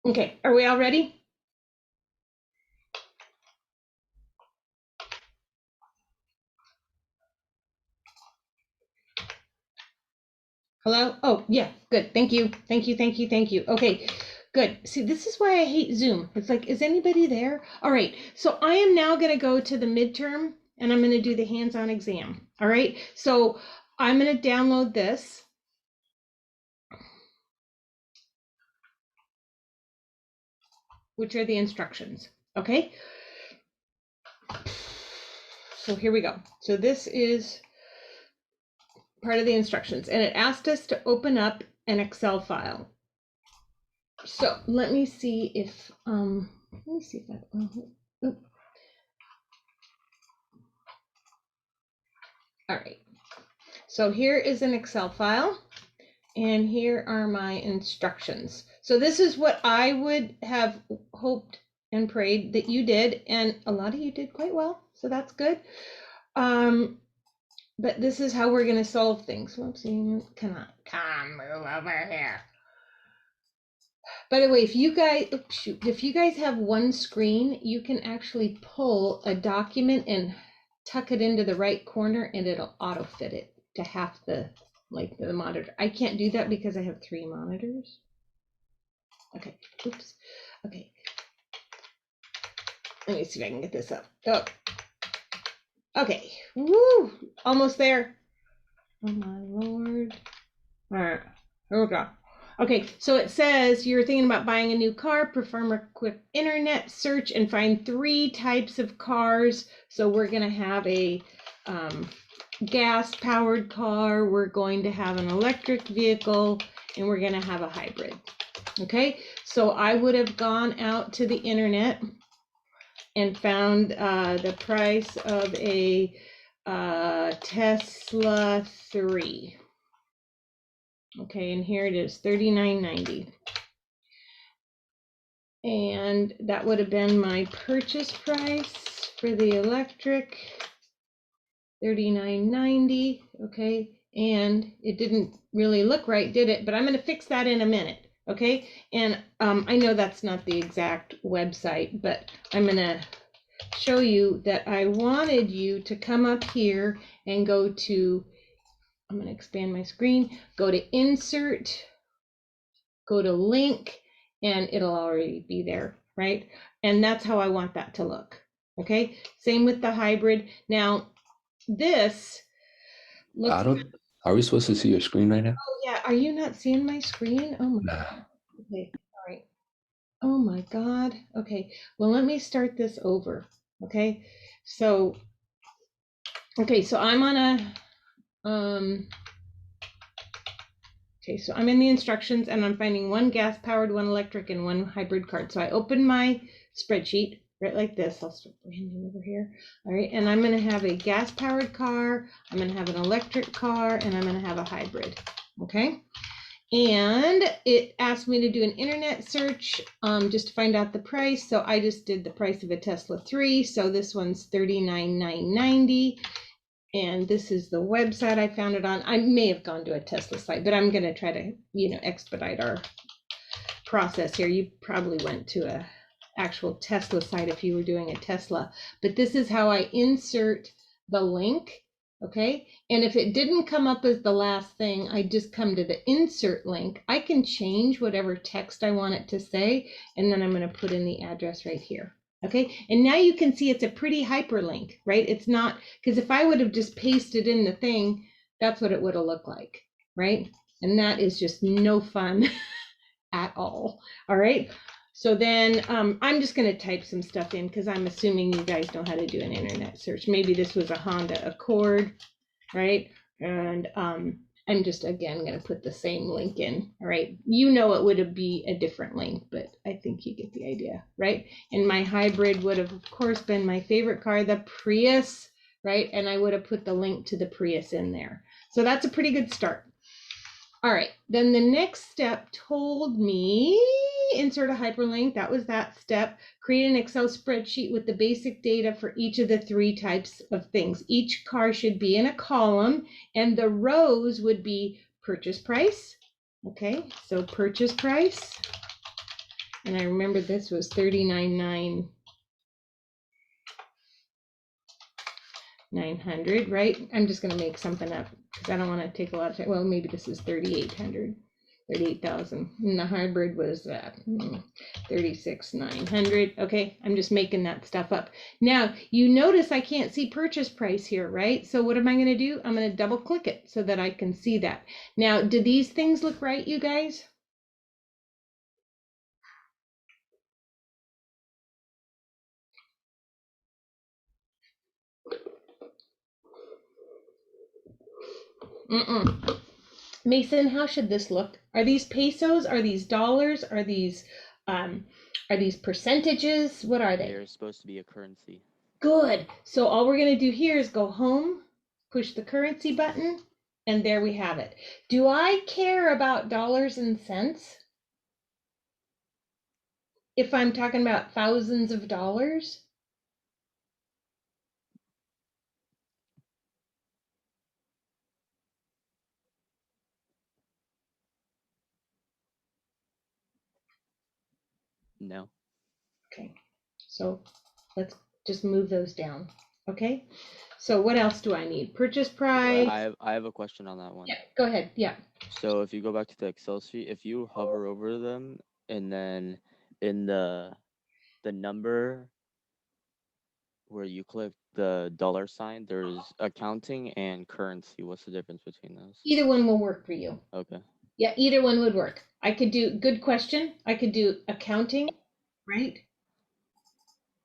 Okay, are we all ready? Hello? Oh, yeah, good. Thank you. Thank you, thank you, thank you. Okay, good. See, this is why I hate Zoom. It's like, is anybody there? All right, so I am now going to go to the midterm and I'm going to do the hands-on exam. All right, so I'm going to download this. Which are the instructions, okay? So here we go. So this is part of the instructions, and it asked us to open up an Excel file. So let me see if I all right. So here is an Excel file, and here are my instructions. So this is what I would have hoped and prayed that you did, and a lot of you did quite well, so that's good. But this is how we're going to solve things. Whoopsie, come move over here. By the way, if you guys have one screen, you can actually pull a document and tuck it into the right corner and it'll auto fit it to half the monitor. I can't do that because I have 3 monitors. Okay, oops. Okay. Let me see if I can get this up. Oh. Okay, woo, almost there. Oh my Lord. All right, here we go. Okay, so it says you're thinking about buying a new car, perform a quick internet search and find 3 types of cars. So we're gonna have a gas-powered car, we're going to have an electric vehicle, and we're gonna have a hybrid. Okay, so I would have gone out to the internet and found the price of a Tesla 3. Okay, and here it is, $39.90. And that would have been my purchase price for the electric, $39.90. Okay, and it didn't really look right, did it? But I'm going to fix that in a minute. Okay, and I know that's not the exact website, but I'm going to show you that I wanted you to come up here and go to, I'm going to expand my screen, go to insert, go to link, and it'll already be there, right? And that's how I want that to look. Okay, same with the hybrid. Now this looks, Are we supposed to see your screen right now? oh yeah, are you not seeing my screen? Oh my Nah. God. Okay, all right. Oh my God. Okay, well, let me start this over. Okay, so I'm on a okay, so I'm in the instructions and I'm finding 1 gas powered, 1 electric, and 1 hybrid card. So I open my spreadsheet right like this. I'll start brand new over here. All right, and I'm going to have a gas powered car, I'm going to have an electric car, and I'm going to have a hybrid. Okay, and it asked me to do an internet search just to find out the price. So I just did the price of a Tesla 3. So this one's $39,990. And this is the website I found it on. I may have gone to a Tesla site, but I'm going to try to, expedite our process here. You probably went to a actual Tesla site if you were doing a Tesla, but this is how I insert the link. Okay, and if it didn't come up as the last thing, I just come to the insert link. I can change whatever text I want it to say, and then I'm going to put in the address right here. Okay, and now you can see it's a pretty hyperlink, right? It's not, because if I would have just pasted in the thing, that's what it would have looked like, right? And that is just no fun at all. All right, so then I'm just going to type some stuff in because I'm assuming you guys know how to do an internet search. Maybe this was a Honda Accord, right? And I'm just, again, going to put the same link in. All right, it would be a different link, but I think you get the idea, right? And my hybrid would have, of course, been my favorite car, the Prius, right? And I would have put the link to the Prius in there. So that's a pretty good start. All right, then the next step told me insert a hyperlink. That was that step. Create an Excel spreadsheet with the basic data for each of the 3 types of things. Each car should be in a column, and the rows would be purchase price. Okay, so purchase price. And I remember this was 39,900, right? I'm just gonna make something up because I don't want to take a lot of time. Well, maybe this is 3,800, 38,000. And the hybrid was 36,900. Okay, I'm just making that stuff up. Now, you notice I can't see purchase price here, right? So what am I gonna do? I'm gonna double click it so that I can see that. Now, do these things look right, you guys? Mm-mm. Mason, how should this look? Are these pesos? Are these dollars? Are these percentages? What are they? They're supposed to be a currency. Good. So all we're going to do here is go home, push the currency button, and there we have it. Do I care about dollars and cents? If I'm talking about thousands of dollars? No. Okay. So let's just move those down. Okay. So what else do I need? Purchase price. I have a question on that one. Yeah, go ahead. Yeah. So if you go back to the Excel sheet, if you hover over them and then in the number where you click the dollar sign, there's accounting and currency. What's the difference between those? Either one will work for you. Okay. Yeah, either one would work. I could do, good question. I could do accounting, right?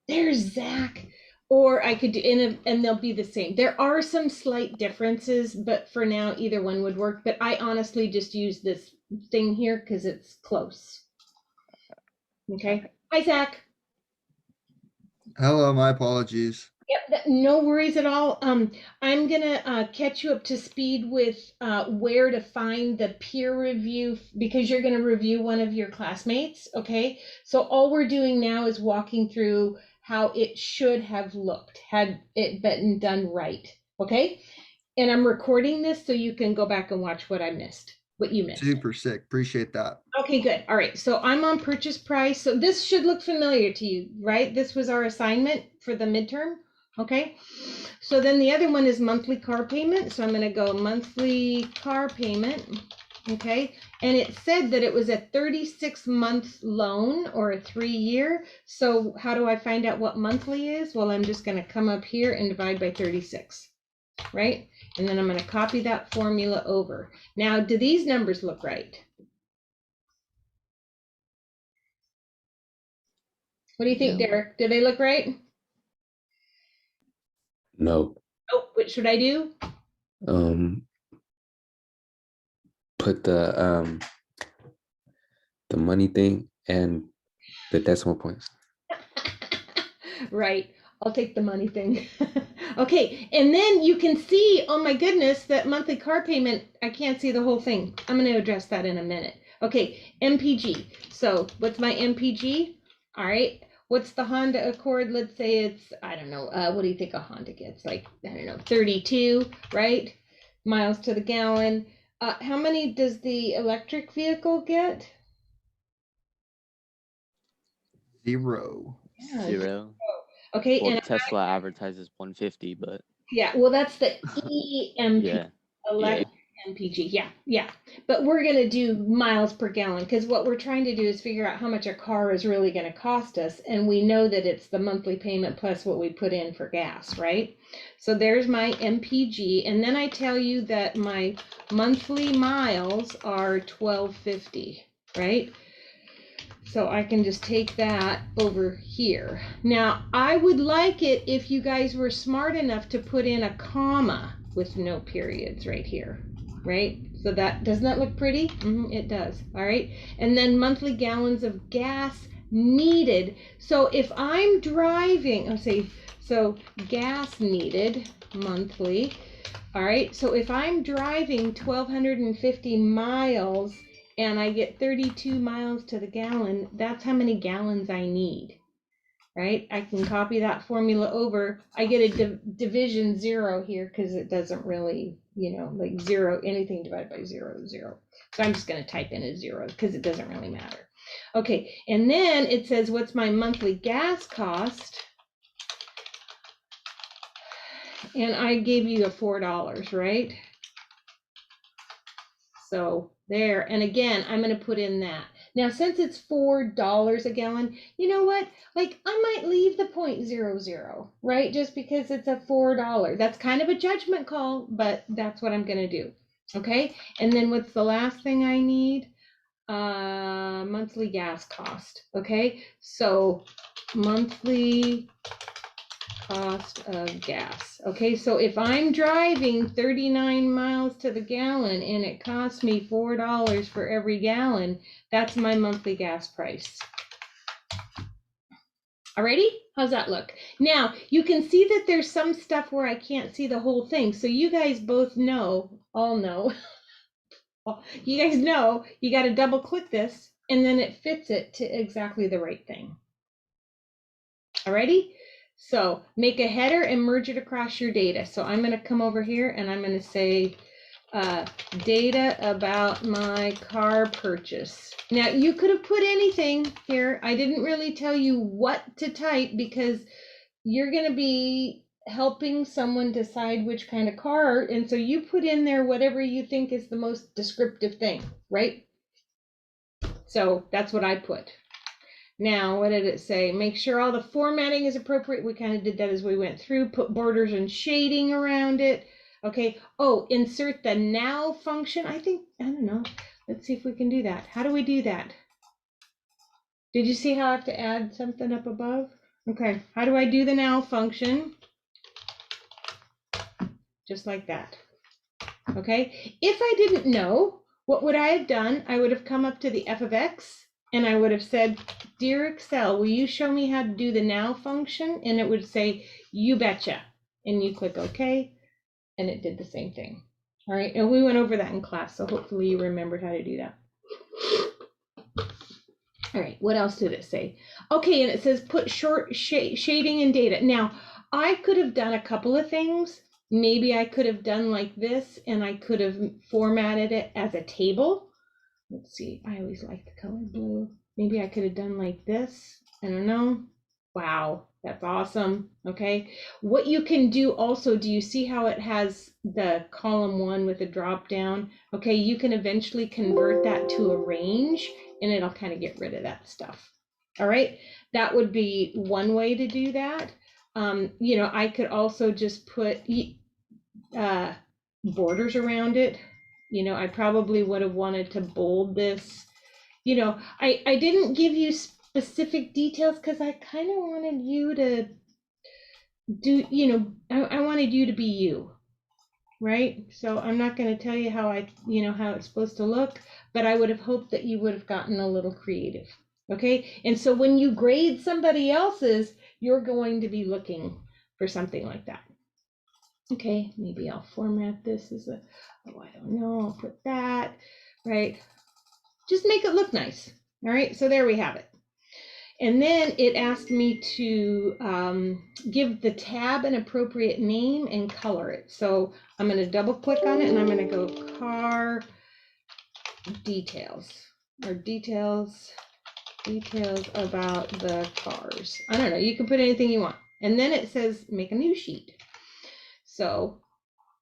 There's Zach. Or I could do, and they'll be the same. There are some slight differences, but for now, either one would work. But I honestly just use this thing here because it's close. Okay. Hi, Zach. Hello, my apologies. Yep, no worries at all. I'm gonna catch you up to speed with where to find the peer review because you're gonna review one of your classmates. Okay, so all we're doing now is walking through how it should have looked had it been done right. Okay, and I'm recording this so you can go back and watch what I missed, what you missed. Super sick. Appreciate that. Okay, good. All right. So I'm on purchase price. So this should look familiar to you, right? This was our assignment for the midterm. Okay. So then the other one is monthly car payment. So I'm going to go monthly car payment. Okay. And it said that it was a 36-month loan or a 3-year. So how do I find out what monthly is? Well, I'm just going to come up here and divide by 36. Right. And then I'm going to copy that formula over. Now, do these numbers look right? What do you think, No. Derek? Do they look right? No. Oh, what should I do? Put the money thing and the decimal points. Right. I'll take the money thing. Okay. And then you can see, oh my goodness, that monthly car payment, I can't see the whole thing. I'm going to address that in a minute. Okay. MPG. So what's my MPG? All right. What's the Honda Accord? Let's say it's, I don't know. What do you think a Honda gets? Like, I don't know, 32, right? Miles to the gallon. How many does the electric vehicle get? 0. Yeah, 0. okay. Well, And Tesla advertises 150, but yeah, well, that's the EMP, yeah. electric MPG. Yeah. But we're going to do miles per gallon because what we're trying to do is figure out how much a car is really going to cost us. And we know that it's the monthly payment plus what we put in for gas, right? So there's my MPG. And then I tell you that my monthly miles are 1250, right? So I can just take that over here. Now, I would like it if you guys were smart enough to put in a comma with no periods right here, right? So that, doesn't that look pretty? It does, all right? And then monthly gallons of gas needed. So if I'm driving, let's see, so gas needed monthly, all right? So if I'm driving 1,250 miles and I get 32 miles to the gallon, that's how many gallons I need, right? I can copy that formula over. I get a division 0 here because it doesn't really, like 0, anything divided by 0 is 0. So I'm just going to type in a 0 because it doesn't really matter. Okay, and then it says, what's my monthly gas cost? And I gave you a $4, right? So there, and again, I'm gonna put in that. Now, since it's $4 a gallon, you know what? Like, I might leave the 0.00, right? Just because it's a $4. That's kind of a judgment call, but that's what I'm gonna do. Okay, and then what's the last thing I need? Monthly gas cost. Okay, so monthly cost of gas. Okay, so if I'm driving 39 miles to the gallon and it costs me $4 for every gallon, that's my monthly gas price. Alrighty, how's that look? Now, you can see that there's some stuff where I can't see the whole thing. So you guys both know, all know, you guys know you got to double click this and then it fits it to exactly the right thing. Alrighty, so make a header and merge it across your data. So I'm going to come over here and I'm going to say data about my car purchase. Now you could have put anything here. I didn't really tell you what to type because you're going to be helping someone decide which kind of car, and so you put in there whatever you think is the most descriptive thing, right? So that's what I put. Now, what did it say? Make sure all the formatting is appropriate. We kind of did that as we went through. Put borders and shading around it. Okay. Oh, insert the now function. I don't know. Let's see if we can do that. How do we do that? Did you see how I have to add something up above? Okay. How do I do the now function? Just like that. Okay. If I didn't know, what would I have done? I would have come up to the f of x and I would have said, dear Excel, will you show me how to do the now function? And it would say, you betcha. And you click OK. And it did the same thing. All right. And we went over that in class. So hopefully you remembered how to do that. All right. What else did it say? Okay. And it says put short shading and data. Now, I could have done a couple of things. Maybe I could have done like this and I could have formatted it as a table. Let's see, I always like the color blue. Maybe I could have done like this. I don't know. Wow, that's awesome. Okay. What you can do also, do you see how it has the column 1 with a drop down? Okay, you can eventually convert that to a range and it'll kind of get rid of that stuff. All right, that would be one way to do that. You know, I could also just put borders around it. You know, I probably would have wanted to bold this. You know, I didn't give you specific details because I kind of wanted you to do, you know, I wanted you to be you, right? So I'm not going to tell you how how it's supposed to look, but I would have hoped that you would have gotten a little creative. Okay. And so when you grade somebody else's, you're going to be looking for something like that. Okay, maybe I'll format this as a, oh, I don't know, I'll put that, right? Just make it look nice. All right, so there we have it. And then it asked me to give the tab an appropriate name and color it. So I'm going to double click on it and I'm going to go car details or details about the cars. I don't know, you can put anything you want. And then it says make a new sheet. So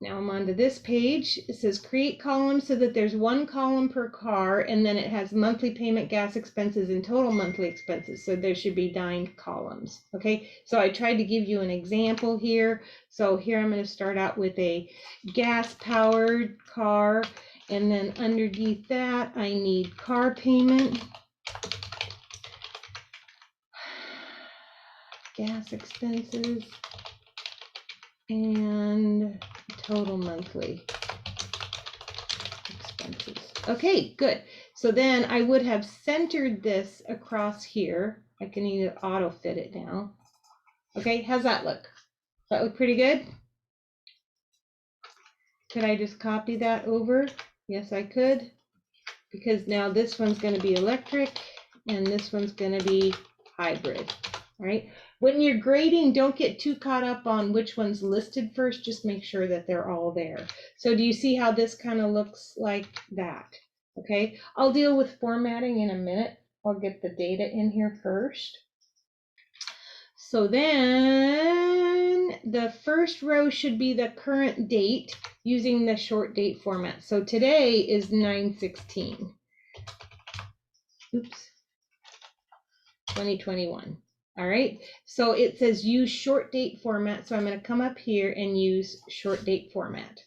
now I'm onto this page. It says create columns so that there's one column per car, and then it has monthly payment, gas expenses, and total monthly expenses. So there should be 9 columns. Okay, so I tried to give you an example here. So here I'm going to start out with a gas powered car, and then underneath that I need car payment, gas expenses, and total monthly expenses. Okay, good. So then I would have centered this across here. I can either auto fit it now. Okay, how's that look? Does that look pretty good? Could I just copy that over? Yes, I could. Because now this one's going to be electric and this one's going to be hybrid. All right. When you're grading, don't get too caught up on which one's listed first. Just make sure that they're all there. So do you see how this kind of looks like that? Okay. I'll deal with formatting in a minute. I'll get the data in here first. So then the first row should be the current date using the short date format. So today is 9/16. Oops. 2021. All right. So it says use short date format. So I'm going to come up here and use short date format.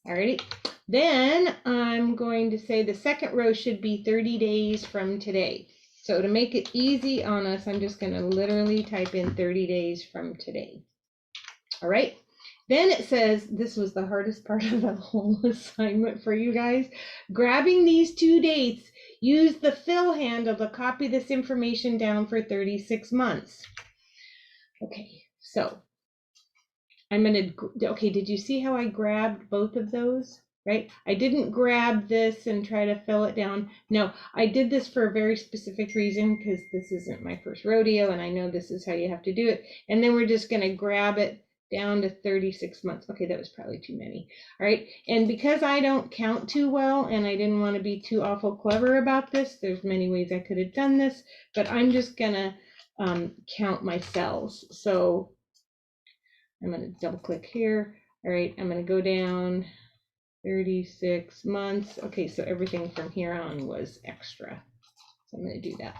All right. Then I'm going to say the second row should be 30 days from today. So to make it easy on us, I'm just going to literally type in 30 days from today. All right. Then it says, this was the hardest part of the whole assignment for you guys. Grabbing these two dates, use the fill handle to copy this information down for 36 months. Okay, so I'm going to, okay, did you see how I grabbed both of those? Right? I didn't grab this and try to fill it down. No, I did this for a very specific reason because this isn't my first rodeo and I know this is how you have to do it. And then we're just going to grab it down to 36 months. Okay, that was probably too many. All right, and because I don't count too well and I didn't want to be too awful clever about this, there's many ways I could have done this, but I'm just going to count my cells. So I'm going to double click here. All right, I'm going to go down 36 months. Okay, so everything from here on was extra. So I'm going to do that.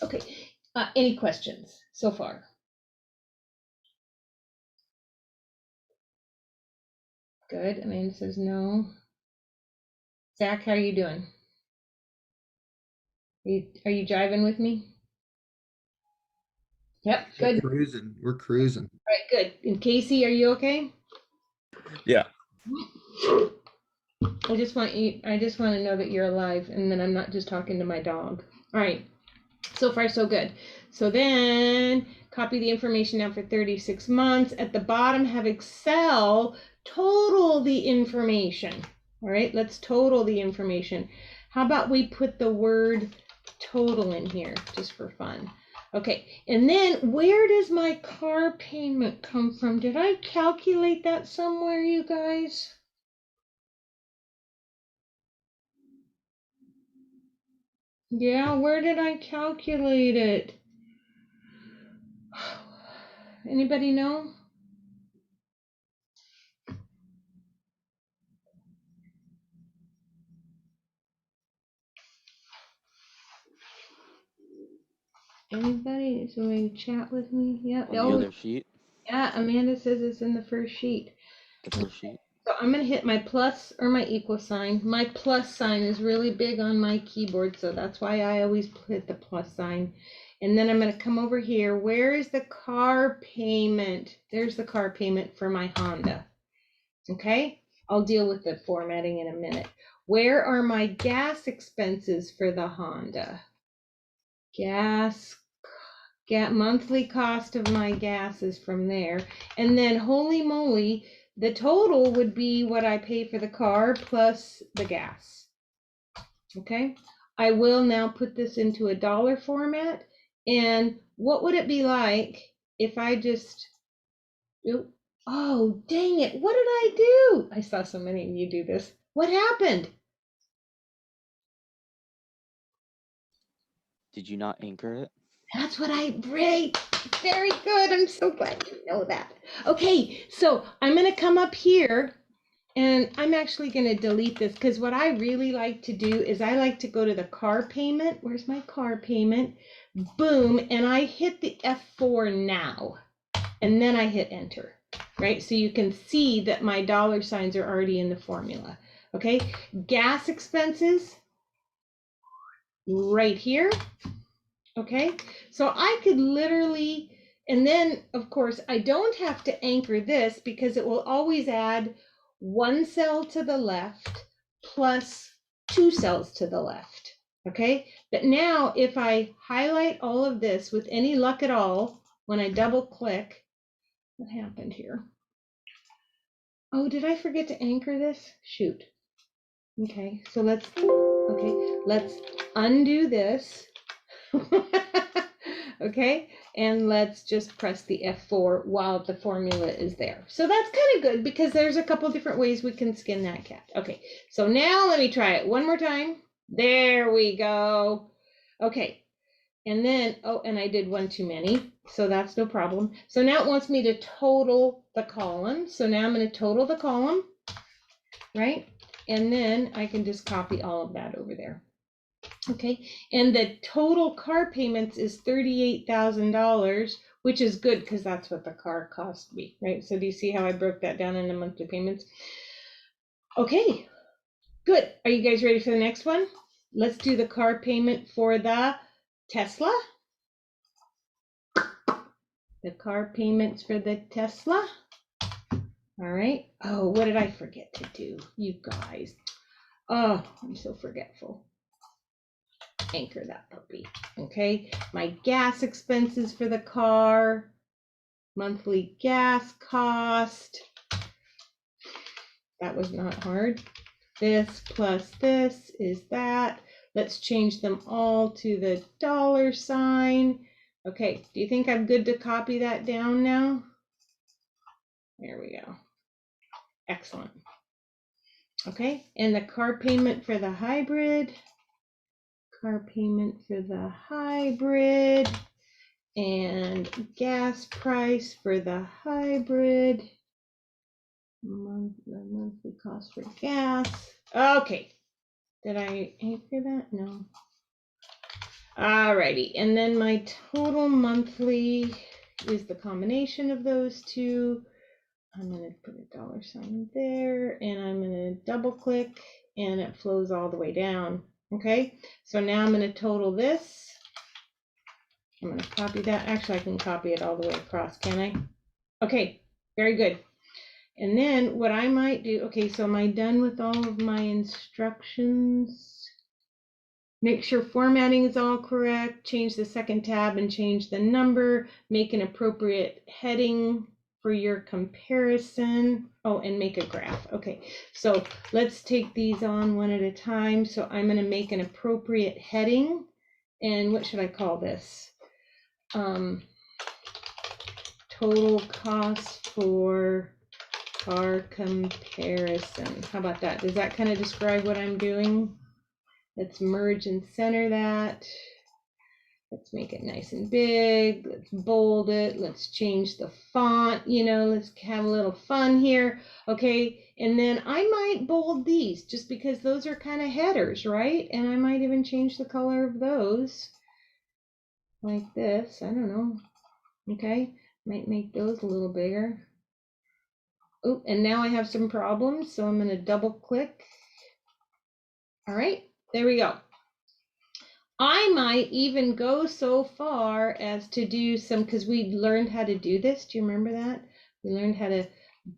Okay, any questions so far? Good. Amanda says no. Zach, how are you doing? Are you jiving with me? Yep, good. We're cruising. We're cruising. All right, good. And Casey, are you okay? Yeah. I just want to know that you're alive and that I'm not just talking to my dog. All right. So far, so good. So then copy the information down for 36 months. At the bottom, have Excel total the information. All right, let's total the information. How about we put the word total in here just for fun? Okay, and then where does my car payment come from? Did I calculate that somewhere, you guys? Yeah, where did I calculate it? Anybody know? Anybody? So you chat with me? Yeah. On the other sheet, Yeah, Amanda says it's in the first sheet. the first sheet. So I'm going to hit my plus or my equal sign. My plus sign is really big on my keyboard, so that's why I always hit the plus sign. And then I'm going to come over here. Where is the car payment? There's the car payment for my Honda. Okay, I'll deal with the formatting in a minute. Where are my gas expenses for the Honda? Monthly cost of my gas is from there. And then holy moly, the total would be what I pay for the car plus the gas. Okay, I will now put this into a dollar format. And what would it be like if I just, oh, dang it, what did I do? I saw so many of you do this. What happened? Did you not anchor it? That's what right. Very good. I'm so glad you know that. Okay, so I'm going to come up here and I'm actually going to delete this because what I really like to do is I like to go to the car payment. Where's my car payment? Boom. And I hit the F4 now. And then I hit enter, right? So you can see that my dollar signs are already in the formula. Okay, gas expenses right here. Okay, so I could literally, and then of course I don't have to anchor this because it will always add one cell to the left plus 2 cells to the left. Okay, but now if I highlight all of this with any luck at all, when I double click, what happened here? Oh, did I forget to anchor this? Shoot. Okay, so let's undo this. Okay, and let's just press the F4 while the formula is there. So that's kind of good because there's a couple different ways we can skin that cat. Okay, so now let me try it one more time. There we go. Okay. And then, oh, and I did one too many, so that's no problem. So now it wants me to total the column. So now I'm going to total the column, right? And then I can just copy all of that over there. Okay, and the total car payments is $38,000, which is good because that's what the car cost me, right? So do you see how I broke that down into monthly payments? Okay, good. Are you guys ready for the next one? Let's do the car payment for the Tesla. The car payments for the Tesla. All right. Oh, what did I forget to do, you guys? Oh, I'm so forgetful. Anchor that puppy. Okay, my gas expenses for the car, monthly gas cost. That was not hard. This plus this is that. Let's change them all to the dollar sign. Okay, do you think I'm good to copy that down now? There we go. Excellent. Okay, and the car payment for the hybrid. Car payment for the hybrid and gas price for the hybrid. The monthly cost for gas. Okay. Did I anchor that? No. Alrighty. And then my total monthly is the combination of those two. I'm going to put a dollar sign there and I'm going to double click and it flows all the way down. Okay, so now I'm going to total this. I'm going to copy that. Actually, I can copy it all the way across, can I? Okay, very good. And then what I might do, okay, so am I done with all of my instructions? Make sure formatting is all correct. Change the second tab and change the number. Make an appropriate heading for your comparison. Oh, and make a graph. Okay, so let's take these on one at a time. So I'm going to make an appropriate heading. And what should I call this? Total cost for car comparison. How about that? Does that kind of describe what I'm doing? Let's merge and center that. Let's make it nice and big. Let's bold it. Let's change the font. You know, let's have a little fun here. Okay, and then I might bold these just because those are kind of headers, right? And I might even change the color of those like this. I don't know. Okay, might make those a little bigger. Oh, and now I have some problems, so I'm going to double click. All right, there we go. I might even go so far as to do some, because we learned how to do this. Do you remember that? We learned how to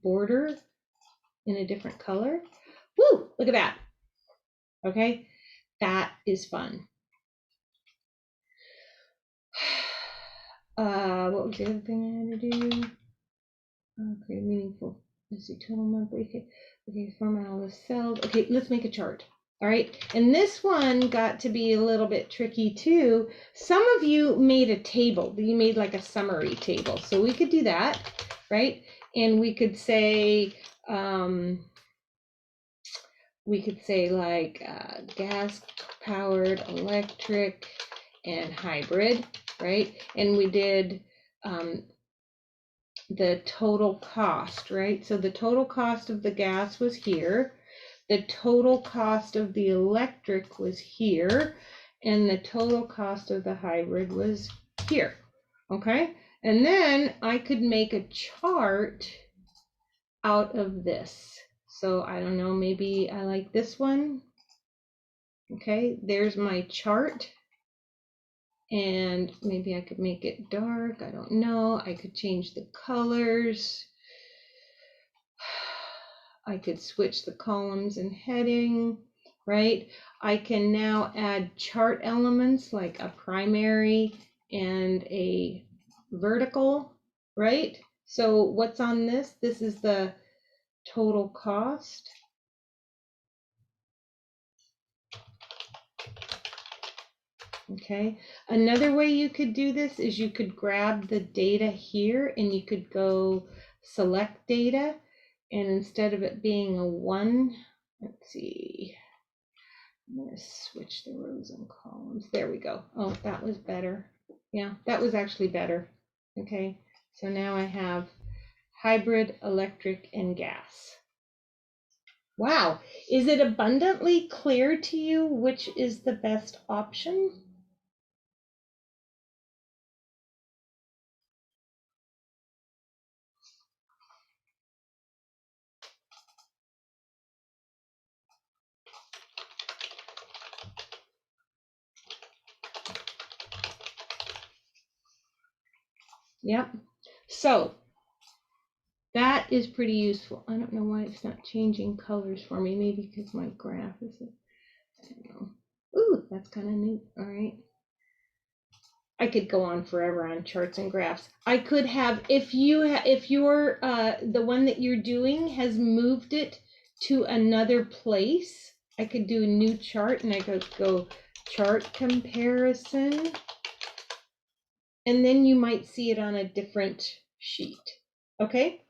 border in a different color. Woo, look at that. Okay, that is fun. What was the other thing I had to do? Okay, meaningful. Let's see, total monthly. Okay, format all the cells. Okay, let's make a chart. All right, and this one got to be a little bit tricky too. Some of you made a table. You made like a summary table. So we could do that, right? And we could say like gas powered, electric, and hybrid, right? And we did the total cost, right? So the total cost of the gas was here. The total cost of the electric was here, and the total cost of the hybrid was here, okay? And then I could make a chart out of this. So I don't know, maybe I like this one. Okay, there's my chart. And maybe I could make it dark, I don't know. I could change the colors. I could switch the columns and heading, right? I can now add chart elements like a primary and a vertical, right? So what's on this? This is the total cost. Okay, another way you could do this is you could grab the data here and you could go select data. And instead of it being a 1, let's see, I'm gonna switch the rows and columns. There we go. Oh, that was better. Yeah, that was actually better. Okay, so now I have hybrid, electric, and gas. Wow, is it abundantly clear to you which is the best option? Yep. So that is pretty useful. I don't know why it's not changing colors for me. Maybe because my graph is, I don't know. Ooh, that's kind of neat. All right. I could go on forever on charts and graphs. I could have, if you're the one that you're doing has moved it to another place, I could do a new chart and I could go chart comparison. And then you might see it on a different sheet. Okay.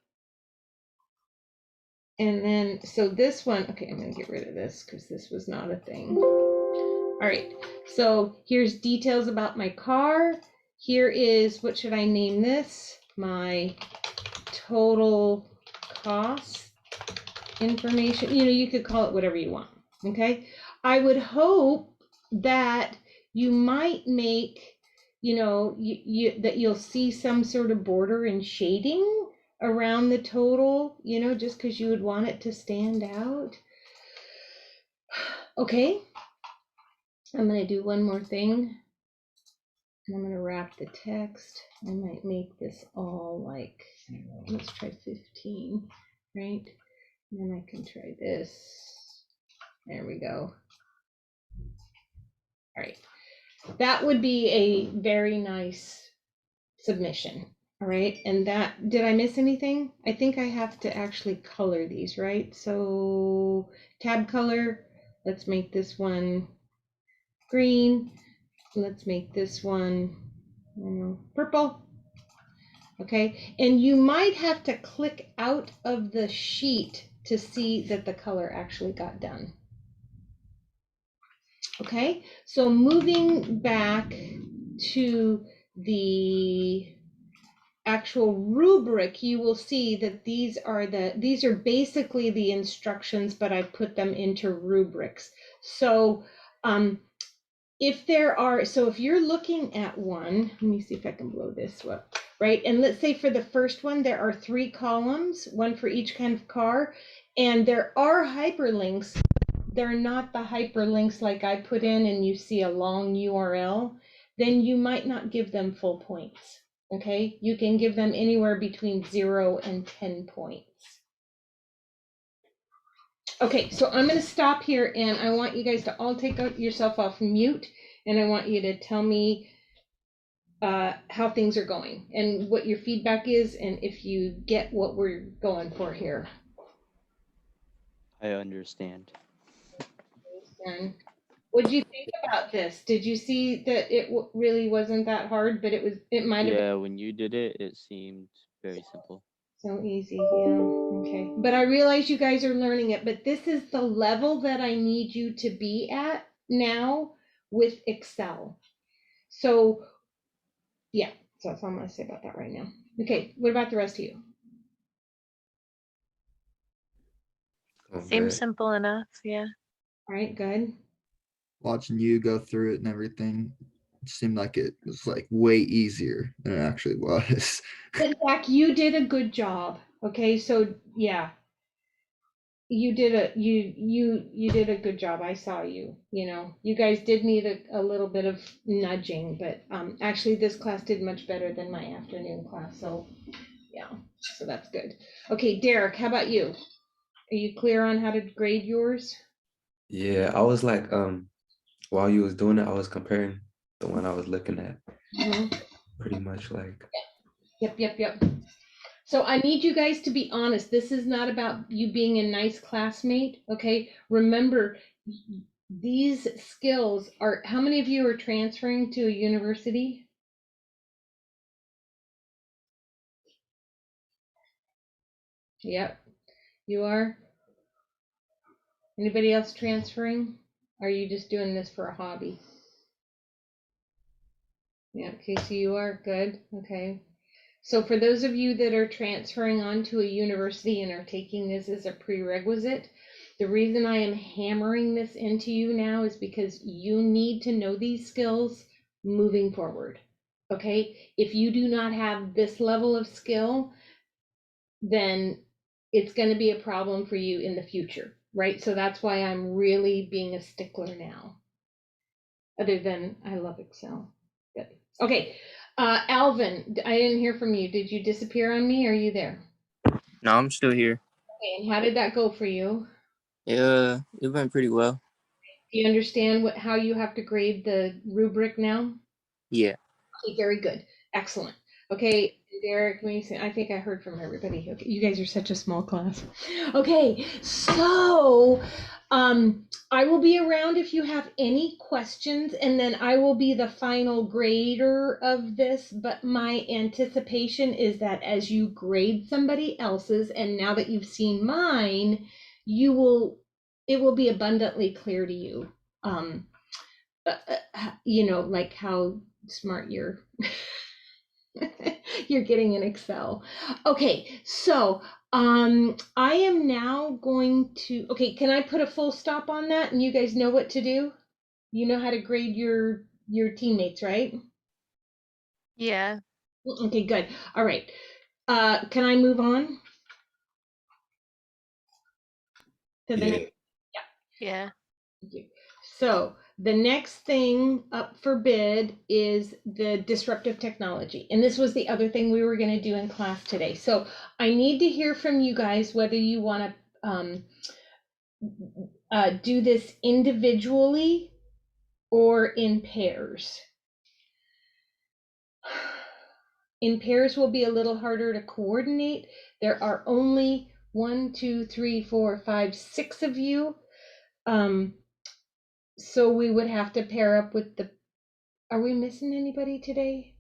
And then, so this one, okay, I'm gonna get rid of this because this was not a thing. All right, so here's details about my car. Here is, what should I name this? My total cost information. You know, you could call it whatever you want, okay? I would hope that you might make, you know, that you'll see some sort of border and shading around the total, you know, just because you would want it to stand out. Okay, I'm going to do one more thing. And I'm going to wrap the text. I might make this all like, I don't know, let's try 15, right? And then I can try this. There we go. All right, that would be a very nice submission. All right, and that, did I miss anything? I think I have to actually color these, right? So tab color, let's make this one green. Let's make this one, I don't know, purple. Okay, and you might have to click out of the sheet to see that the color actually got done. Okay, so moving back to the actual rubric, you will see that these are basically the instructions, but I put them into rubrics. So if you're looking at one, let me see if I can blow this up, right? And let's say for the first one, there are 3 columns, one for each kind of car, and there are hyperlinks. They're not the hyperlinks like I put in and you see a long URL, then you might not give them full points. Okay, you can give them anywhere between 0 and 10 points. Okay, so I'm going to stop here and I want you guys to all take yourself off mute and I want you to tell me how things are going and what your feedback is and if you get what we're going for here. I understand. And what did you think about this? Did you see that it really wasn't that hard, but it might have been Yeah, when you did it, it seemed very simple. so easy? Yeah, okay. But I realize you guys are learning it, but this is the level that I need you to be at now with Excel. So yeah, so that's all I'm gonna say about that right now. Okay, what about the rest of you? Good. Seems simple enough, yeah. All right, good. Watching you go through it and everything, it seemed like it was like way easier than it actually was. But Zach, you did a good job. Okay, so yeah, you did a good job. I saw you. You know, you guys did need a little bit of nudging, but actually this class did much better than my afternoon class. So yeah, so that's good. Okay, Derek, how about you? Are you clear on how to grade yours? Yeah, I was like, while you was doing it, I was comparing the one I was looking at, Mhm. pretty much like. Yep. So I need you guys to be honest. This is not about you being a nice classmate, okay? Remember, these skills are, how many of you are transferring to a university? Yep, you are. Anybody else transferring? Are you just doing this for a hobby? Yeah, okay, so you are good. Okay. So for those of you that are transferring on to a university and are taking this as a prerequisite, the reason I am hammering this into you now is because you need to know these skills moving forward. Okay? If you do not have this level of skill, then it's going to be a problem for you in the future, right? So that's why I'm really being a stickler now. Other than I love Excel. Good. Okay. Alvin, I didn't hear from you. Did you disappear on me? Or are you there? No, I'm still here. Okay, and how did that go for you? Yeah, it went pretty well. Do you understand how you have to grade the rubric now? Yeah. Okay, very good. Excellent. Okay, Derek, I think I heard from everybody. Okay, you guys are such a small class. Okay, so I will be around if you have any questions, and then I will be the final grader of this. But my anticipation is that as you grade somebody else's, and now that you've seen mine, it will be abundantly clear to you. Like how smart you're you're getting in Excel. Okay, so I am now going to, okay, can I put a full stop on that and you guys know what to do? You know how to grade your teammates, right? Yeah. Okay, good. All right. Can I move on to the next? Yeah. Thank you. So the next thing up for bid is the disruptive technology. And this was the other thing we were going to do in class today. So I need to hear from you guys whether you want to do this individually or in pairs. In pairs will be a little harder to coordinate. There are only 1, 2, 3, 4, 5, 6 of you. So we would have to pair up with the, are we missing anybody today?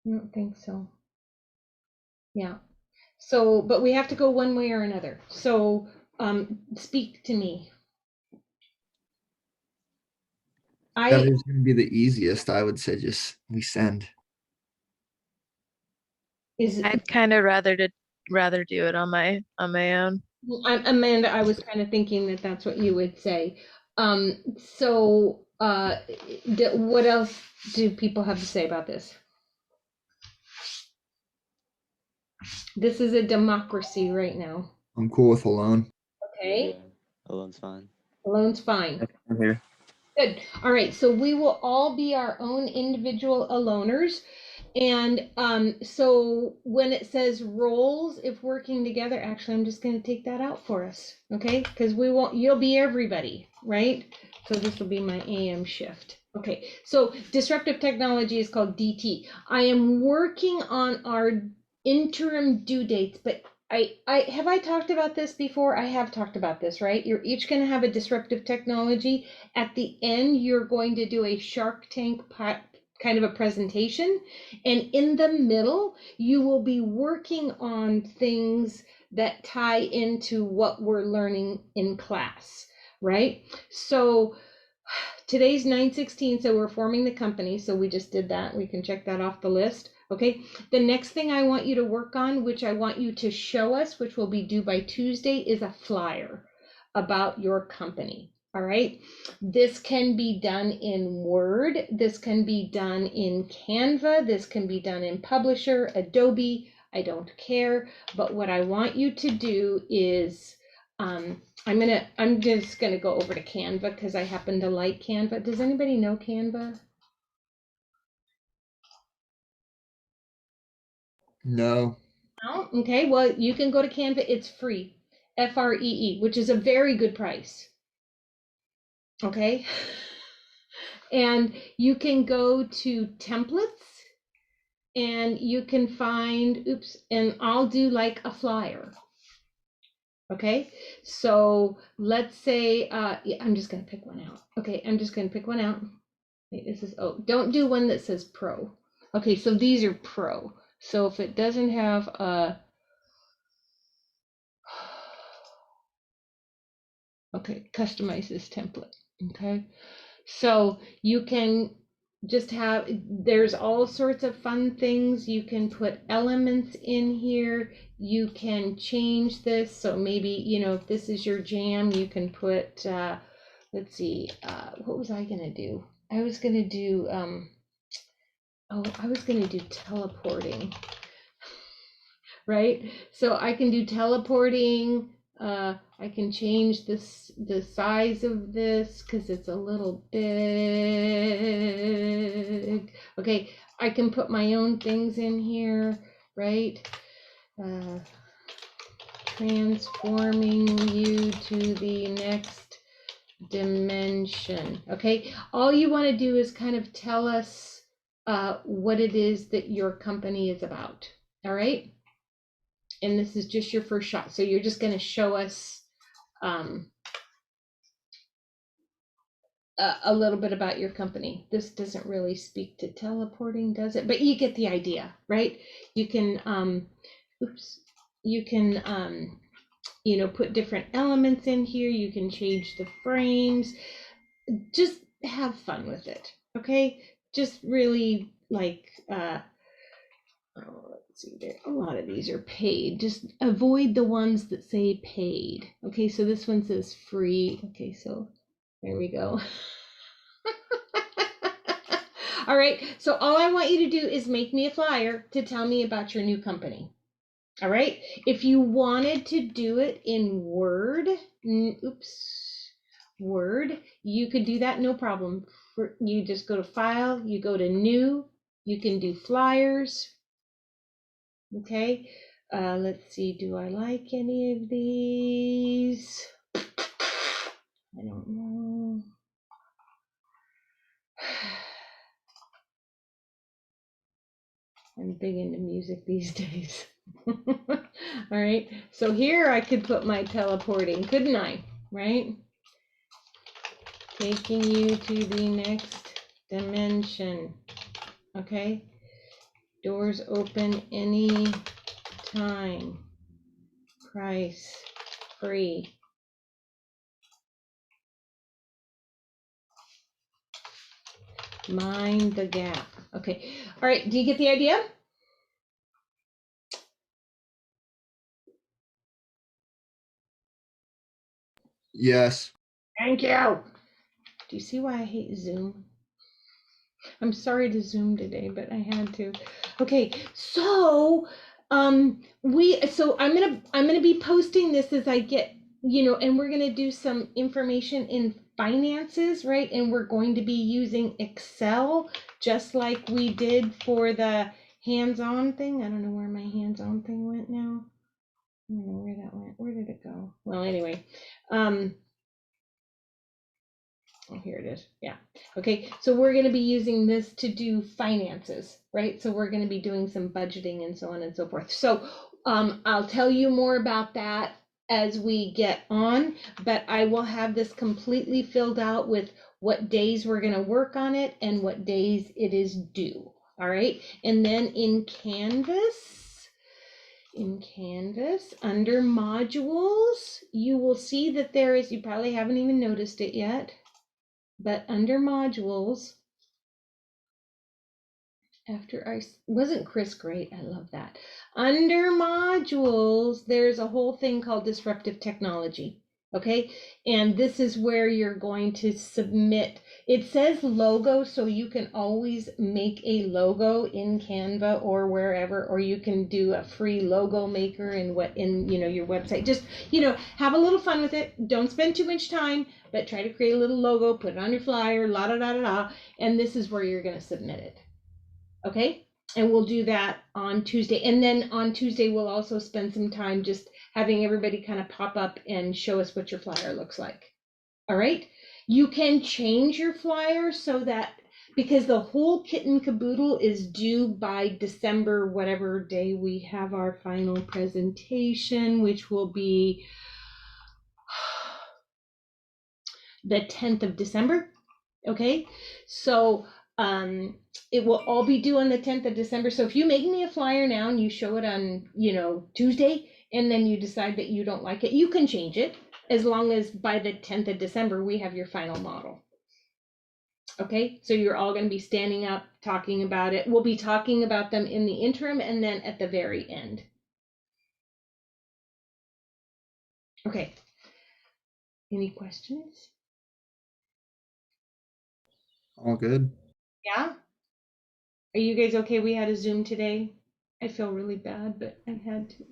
I don't think so. Yeah. So, but we have to go one way or another. So, speak to me. That is going to be the easiest. I would say just we send. I'd kind of rather do it on my own. Amanda, I was kind of thinking that that's what you would say. So, what else do people have to say about this? This is a democracy right now. I'm cool with alone. Okay. Yeah, alone's fine. Alone's fine. I'm here. Good. All right. So we will all be our own individual aloners. And so when it says roles, if working together, actually, I'm just going to take that out for us. Okay. Because you'll be everybody, right? So this will be my AM shift. Okay. So disruptive technology is called DT. I am working on our interim due dates, but I talked about this before. I have talked about this, right? You're each going to have a disruptive technology. At the end, you're going to do a Shark Tank kind of a presentation. And in the middle, you will be working on things that tie into what we're learning in class, right? So today's 9/16, so we're forming the company. So we just did that. We can check that off the list. Okay, the next thing I want you to work on, which I want you to show us, which will be due by Tuesday, is a flyer about your company. All right, this can be done in Word, this can be done in Canva, this can be done in Publisher, Adobe, I don't care. But what I want you to do is, I'm just gonna go over to Canva because I happen to like Canva. Does anybody know Canva? No. Oh, okay, well, you can go to Canva. It's free, FREE, which is a very good price. Okay. And you can go to templates and you can find, and I'll do like a flyer. Okay, so let's say, yeah, I'm just going to pick one out. Okay, I'm just going to pick one out. Okay, this is, don't do one that says pro. Okay, so these are pro. So if it doesn't have a Okay, customize this template. Okay, so you can just have, there's all sorts of fun things. You can put elements in here. You can change this. So maybe, you know, if this is your jam, you can put, let's see, what was I gonna do? I was gonna do, I was gonna do teleporting, right? So I can do teleporting. I can change this, the size of this because it's a little big. Okay, I can put my own things in here, right? Transforming you to the next dimension. Okay, all you want to do is kind of tell us what it is that your company is about. All right, and this is just your first shot, so you're just going to show us a little bit about your company. This doesn't really speak to teleporting, does it? But you get the idea, right? You can you can you know, put different elements in here. You can change the frames. Just have fun with it, okay? Just really like let's see, there, a lot of these are paid. Just avoid the ones that say paid. Okay, so this one says free. Okay, so there we go. All right, so all I want you to do is make me a flyer to tell me about your new company. All right, if you wanted to do it in Word, Word, you could do that, no problem. You just go to File, you go to New, you can do flyers. Okay, let's see, do I like any of these? I don't know. I'm big into music these days. All right, so here I could put my teleporting, couldn't I? Right? Taking you to the next dimension. Okay, doors open any time. Price free. Mind the gap. Okay, all right, do you get the idea? Yes. Thank you. Do you see why I hate Zoom? I'm sorry to Zoom today, but I had to. Okay, so I'm gonna be posting this as I get, you know, and we're gonna do some information in finances, right? And we're going to be using Excel just like we did for the hands-on thing. I don't know where my hands-on thing went now. I don't know where that went. Where did it go? Well, anyway, oh, here it is. Yeah. Okay. So we're going to be using this to do finances, right? So we're going to be doing some budgeting and so on and so forth. So I'll tell you more about that as we get on, but I will have this completely filled out with what days we're going to work on it and what days it is due. All right. And then in Canvas, under modules, you will see that there is, you probably haven't even noticed it yet, but under modules, after wasn't Chris great? I love that. Under modules, there's a whole thing called disruptive technology. Okay, and this is where you're going to submit. It says logo, so you can always make a logo in Canva or wherever, or you can do a free logo maker in your website. Just, you know, have a little fun with it. Don't spend too much time, but try to create a little logo, put it on your flyer, la da da da da, and this is where you're going to submit it. Okay, and we'll do that on Tuesday, and then on Tuesday we'll also spend some time just having everybody kind of pop up and show us what your flyer looks like. All right, you can change your flyer so that, because the whole kit and caboodle is due by December, whatever day we have our final presentation, which will be the 10th of December. Okay, so it will all be due on the 10th of December. So if you make me a flyer now and you show it on, Tuesday, and then you decide that you don't like it, you can change it as long as by the 10th of December, we have your final model. Okay, so you're all going to be standing up, talking about it. We'll be talking about them in the interim and then at the very end. Okay. Any questions? All good. Yeah? Are you guys okay? We had a Zoom today. I feel really bad, but I had to.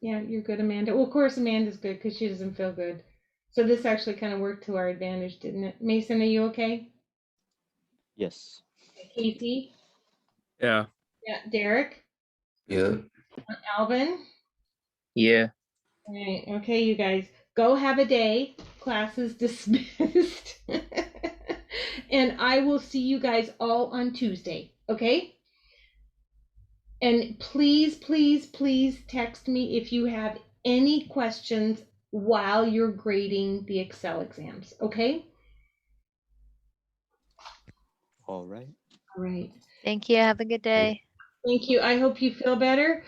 Yeah, you're good, Amanda. Well, of course, Amanda's good because she doesn't feel good. So this actually kind of worked to our advantage, didn't it? Mason, are you okay? Yes. Casey? Yeah. Yeah. Derek? Yeah. Alvin? Yeah. All right. Okay, you guys, go have a day. Class is dismissed. And I will see you guys all on Tuesday. Okay? And please, please, please text me if you have any questions while you're grading the Excel exams. Okay? All right. All right. Thank you. Have a good day. Thank you. I hope you feel better.